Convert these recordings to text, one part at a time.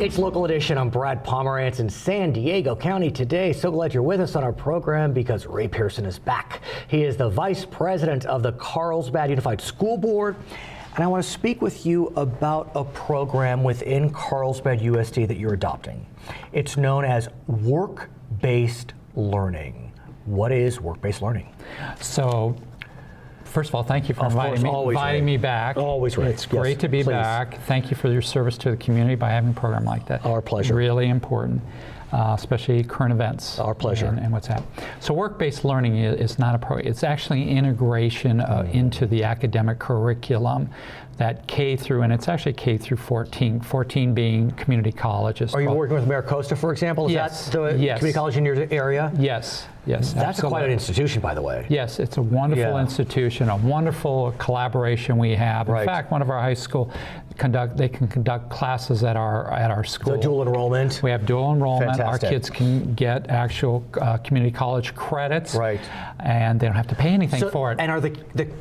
It's Local Edition. I'm Brad Pomerance in San Diego County today. So glad you're with us on our program because Ray Pearson is back. He is the Vice President of the Carlsbad Unified School Board. And I want to speak with you about a program within Carlsbad USD that you're adopting. It's known as work-based learning. What is work-based learning? So, first of all, thank you for inviting me back. Always, Ray. It's great to be back. Thank you for your service to the community by having a program like that. Our pleasure. Really important, especially current events. Our pleasure. And what's happening. So work-based learning is not a program. It's actually integration into the academic curriculum that K through, and it's actually K through 14, 14 being community colleges. Are you working with Maricosta, for example? Is that the community college in your area? Yes. Yes, that's quite an institution, by the way. Yes, it's a wonderful institution, a wonderful collaboration we have. In fact, one of our high school they can conduct classes at our school. So dual enrollment. We have dual enrollment. Fantastic. Our kids can get actual community college credits. Right. And they don't have to pay anything for it. And are the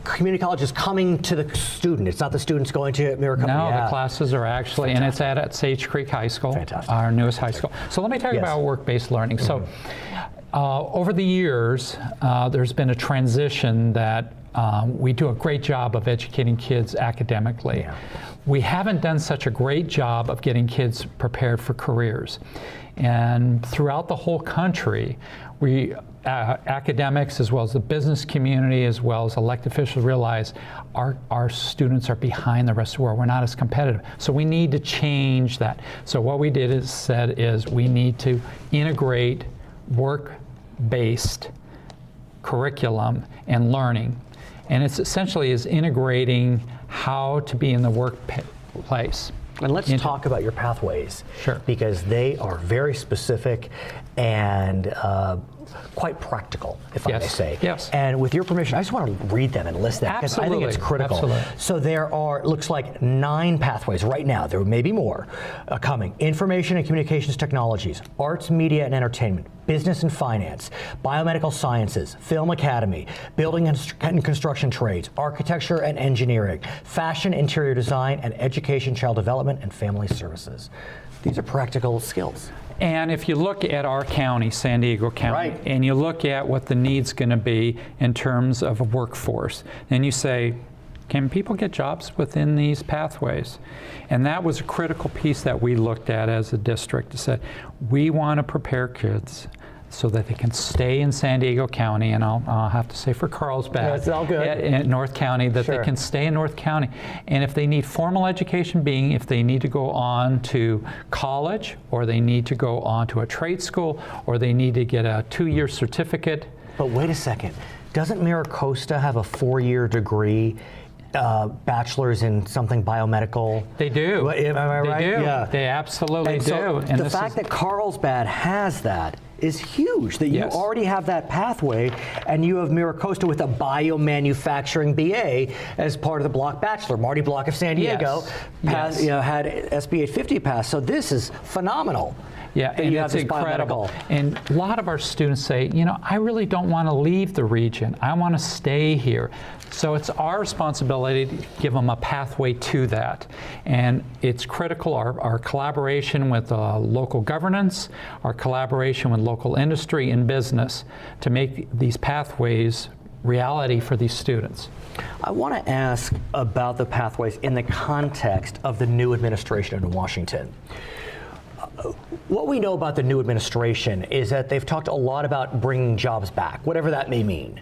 community colleges coming to the student? It's not the students going to Maricosta? No, the classes are actually, and it's at Sage Creek High School, our newest high school. So let me talk about work-based learning. So. Over the years, there's been a transition that we do a great job of educating kids academically. Yeah. We haven't done such a great job of getting kids prepared for careers. And throughout the whole country, academics as well as the business community as well as elected officials realize our students are behind the rest of the world. We're not as competitive. So we need to change that. So what we did is we need to integrate work-based curriculum and learning. And it's essentially is integrating how to be in the workplace. And let's talk about your pathways. Sure. Because they are very specific and quite practical, if I may say. Yes. And with your permission, I just want to read them and list them because I think it's critical. Absolutely. So there are, looks like 9 pathways right now. There may be more coming. Information and communications technologies, arts, media and entertainment, business and finance, biomedical sciences, film academy, building and construction trades, architecture and engineering, fashion, interior design, and education, child development, and family services. These are practical skills. And if you look at our county, San Diego County, and you look at what the need's going to be in terms of a workforce, and you say, can people get jobs within these pathways? And that was a critical piece that we looked at as a district. It said, we want to prepare kids so that they can stay in San Diego County, and I'll have to say for Carlsbad, that's all good. In North County, that they can stay in North County. And if they need formal education, being if they need to go on to college, or they need to go on to a trade school, or they need to get a 2-year certificate. But wait a second, doesn't Maricosta have a 4-year degree? Bachelor's in something biomedical. They do. Am I right? They do. Yeah. They absolutely do. So and the fact that Carlsbad has that is huge, that you already have that pathway, and you have Maricosta with a biomanufacturing BA as part of the Block Bachelor. Marty Block of San Diego had SB 850 pass, so this is phenomenal. Yeah, and it's incredible. And a lot of our students say, you know, I really don't want to leave the region. I want to stay here. So it's our responsibility to give them a pathway to that. And it's critical, our collaboration with local governance, our collaboration with local industry and business to make these pathways reality for these students. I want to ask about the pathways in the context of the new administration in Washington. What we know about the new administration is that they've talked a lot about bringing jobs back, whatever that may mean.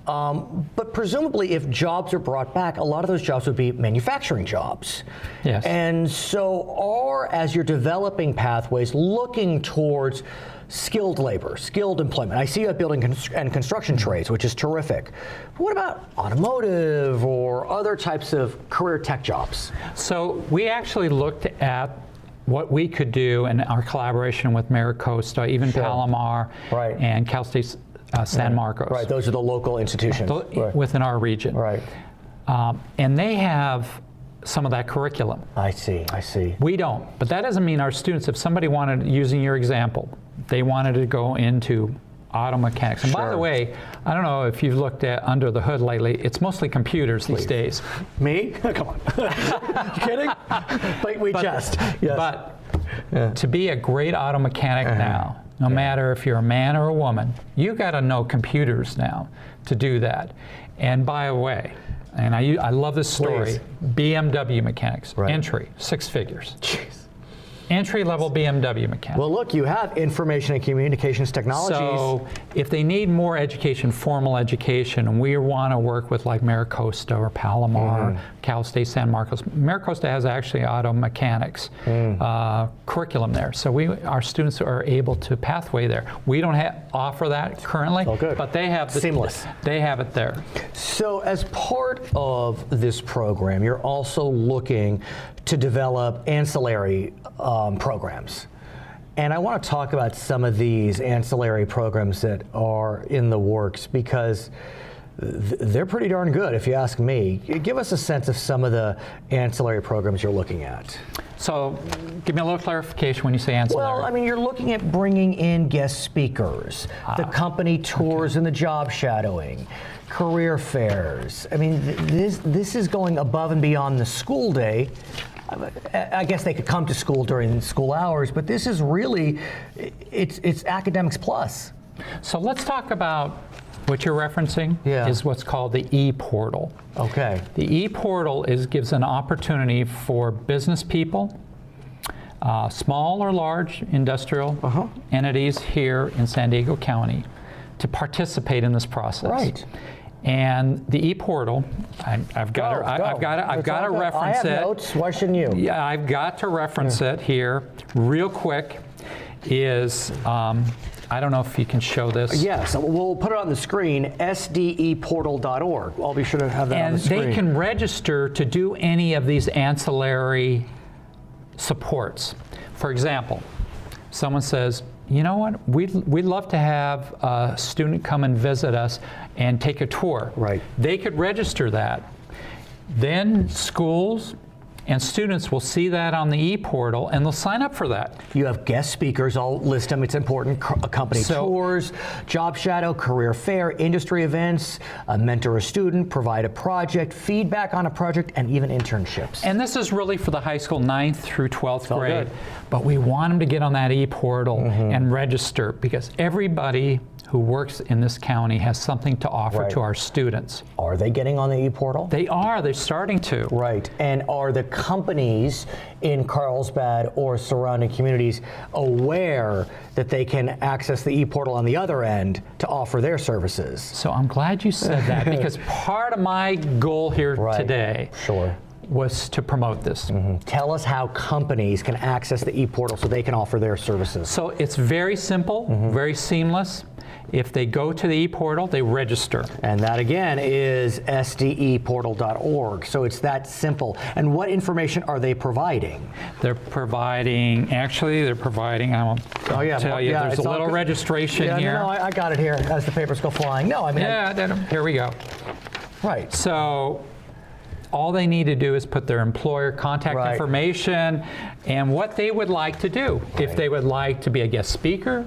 But presumably, if jobs are brought back, a lot of those jobs would be manufacturing jobs. Yes. And so as you're developing pathways, looking towards skilled labor, skilled employment. I see you at building and construction trades, which is terrific. But what about automotive or other types of career tech jobs? So we actually looked at what we could do in our collaboration with Maricosta, even Palomar, and Cal State San Marcos. Right, those are the local institutions within our region. Right. And they have some of that curriculum. I see. We don't, but that doesn't mean our students, if somebody wanted, using your example, they wanted to go into auto mechanics. And by the way, I don't know if you've looked at under the hood lately, it's mostly computers these days. Me? Come on. You kidding? But we just. Yes. But to be a great auto mechanic now, no matter if you're a man or a woman, you got to know computers now to do that. And by the way, and I love this story, BMW mechanics, entry, 6 figures. Jeez. Entry-level BMW mechanic. Well, look, you have information and communications technologies. So if they need more education, formal education, and we want to work with like MiraCosta or Palomar, Cal State San Marcos. MiraCosta has actually auto mechanics curriculum there. So our students are able to pathway there. We don't offer that currently, but they have seamless. They have it there. So as part of this program, you're also looking to develop ancillary programs. And I want to talk about some of these ancillary programs that are in the works because they're pretty darn good, if you ask me. Give us a sense of some of the ancillary programs you're looking at. So give me a little clarification when you say ancillary. Well, I mean, you're looking at bringing in guest speakers, the company tours and the job shadowing, career fairs. I mean, this is going above and beyond the school day. I guess they could come to school during school hours, but this is really, it's academics plus. So let's talk about what you're referencing is what's called the e-portal. Okay. The e-portal gives an opportunity for business people, small or large industrial entities here in San Diego County to participate in this process. Right. And the e-portal, I've got to reference it. I have notes. Why shouldn't you? Yeah, I've got to reference it here real quick. I don't know if you can show this. Yes, we'll put it on the screen, sdeportal.org. I'll be sure to have that on the screen. And they can register to do any of these ancillary supports. For example, someone says, you know what, we'd love to have a student come and visit us and take a tour. Right. They could register that. Then schools and students will see that on the e-portal and they'll sign up for that. You have guest speakers, I'll list them, it's important, company tours, job shadow, career fair, industry events, mentor a student, provide a project, feedback on a project, and even internships. And this is really for the high school 9th through 12th grade. But we want them to get on that e-portal and register because everybody who works in this county has something to offer to our students. Are they getting on the e-portal? They are. They're starting to. Right. And are the companies in Carlsbad or surrounding communities aware that they can access the e-portal on the other end to offer their services? So I'm glad you said that because part of my goal here today was to promote this. Tell us how companies can access the e-portal so they can offer their services. So it's very simple, very seamless. If they go to the e-portal, they register. And that again is sdeportal.org. So it's that simple. And what information are they providing? They're providing, I won't tell you, there's a little registration here. No, I got it here as the papers go flying. No, I mean. Here we go. Right. So all they need to do is put their employer contact information and what they would like to do. If they would like to be a guest speaker,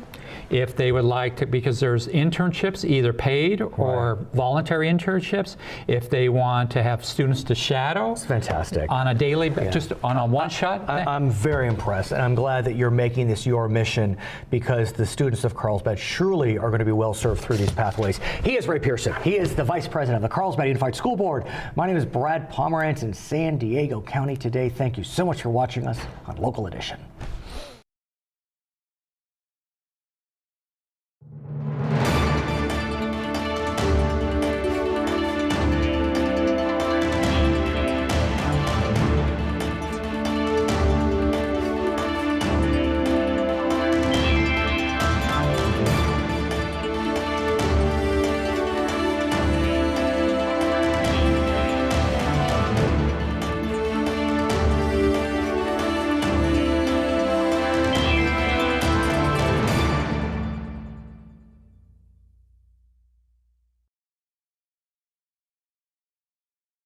if they would like to, because there's internships, either paid or voluntary internships, if they want to have students to shadow. It's fantastic. On a daily, just on a one-shot. I'm very impressed, and I'm glad that you're making this your mission because the students of Carlsbad surely are going to be well served through these pathways. He is Ray Pearson. He is the Vice President of the Carlsbad Unified School Board. My name is Brad Pomerance in San Diego County today. Thank you so much for watching us on Local Edition.